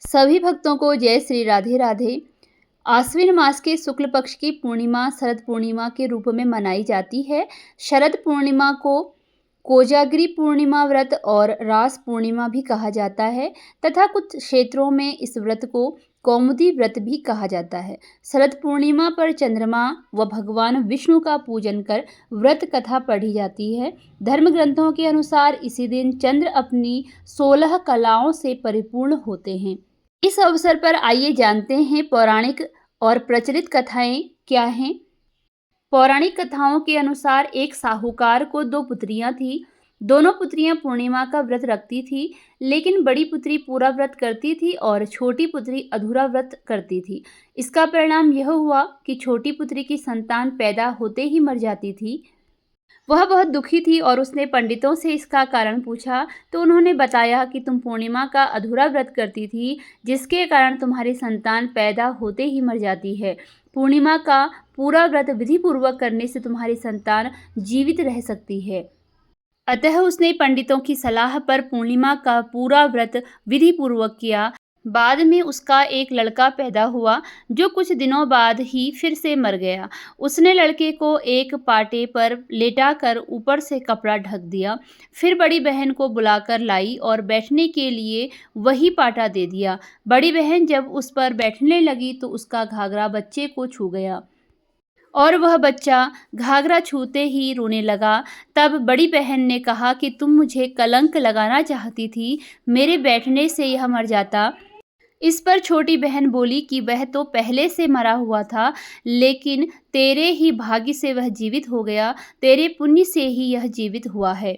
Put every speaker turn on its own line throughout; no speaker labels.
सभी भक्तों को जय श्री राधे राधे। आश्विन मास के शुक्ल पक्ष की पूर्णिमा शरद पूर्णिमा के रूप में मनाई जाती है। शरद पूर्णिमा को कोजागिरी पूर्णिमा व्रत और रास पूर्णिमा भी कहा जाता है तथा कुछ क्षेत्रों में इस व्रत को कौमुदी व्रत भी कहा जाता है। शरद पूर्णिमा पर चंद्रमा व भगवान विष्णु का पूजन कर व्रत कथा पढ़ी जाती है। धर्म ग्रंथों के अनुसार इसी दिन चंद्र अपनी 16 कलाओं से परिपूर्ण होते हैं। इस अवसर पर आइए जानते हैं पौराणिक और प्रचलित कथाएं क्या हैं। पौराणिक कथाओं के अनुसार एक साहूकार को 2 पुत्रियां थीं। दोनों पुत्रियां पूर्णिमा का व्रत रखती थी, लेकिन बड़ी पुत्री पूरा व्रत करती थी और छोटी पुत्री अधूरा व्रत करती थी। इसका परिणाम यह हुआ कि छोटी पुत्री की संतान पैदा होते ही मर जाती थी। वह बहुत दुखी थी और उसने पंडितों से इसका कारण पूछा, तो उन्होंने बताया कि तुम पूर्णिमा का अधूरा व्रत करती थी, जिसके कारण तुम्हारी संतान पैदा होते ही मर जाती है। पूर्णिमा का पूरा व्रत विधि पूर्वक करने से तुम्हारी संतान जीवित रह सकती है। अतः उसने पंडितों की सलाह पर पूर्णिमा का पूरा व्रत विधि पूर्वक किया। बाद में उसका एक लड़का पैदा हुआ, जो कुछ दिनों बाद ही फिर से मर गया। उसने लड़के को एक पाटे पर लेटाकर ऊपर से कपड़ा ढक दिया। फिर बड़ी बहन को बुलाकर लाई और बैठने के लिए वही पाटा दे दिया। बड़ी बहन जब उस पर बैठने लगी तो उसका घाघरा बच्चे को छू गया और वह बच्चा घाघरा छूते ही रोने लगा। तब बड़ी बहन ने कहा कि तुम मुझे कलंक लगाना चाहती थी, मेरे बैठने से यह मर जाता। इस पर छोटी बहन बोली कि वह तो पहले से मरा हुआ था, लेकिन तेरे ही भाग्य से वह जीवित हो गया, तेरे पुण्य से ही यह जीवित हुआ है।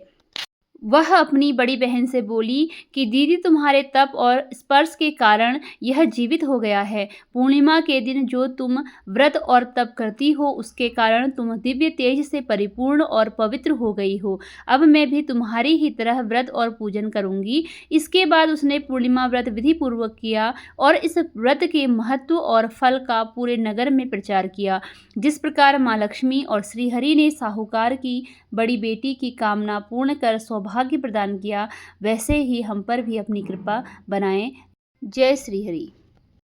वह अपनी बड़ी बहन से बोली कि दीदी, तुम्हारे तप और स्पर्श के कारण यह जीवित हो गया है। पूर्णिमा के दिन जो तुम व्रत और तप करती हो, उसके कारण तुम दिव्य तेज से परिपूर्ण और पवित्र हो गई हो। अब मैं भी तुम्हारी ही तरह व्रत और पूजन करूंगी। इसके बाद उसने पूर्णिमा व्रत विधि पूर्वक किया और इस व्रत के महत्व और फल का पूरे नगर में प्रचार किया। जिस प्रकार माँ लक्ष्मी और श्रीहरि ने साहूकार की बड़ी बेटी की कामना पूर्ण कर सौभाग्य प्रदान किया, वैसे ही हम पर भी अपनी कृपा बनाएं। जय श्रीहरि।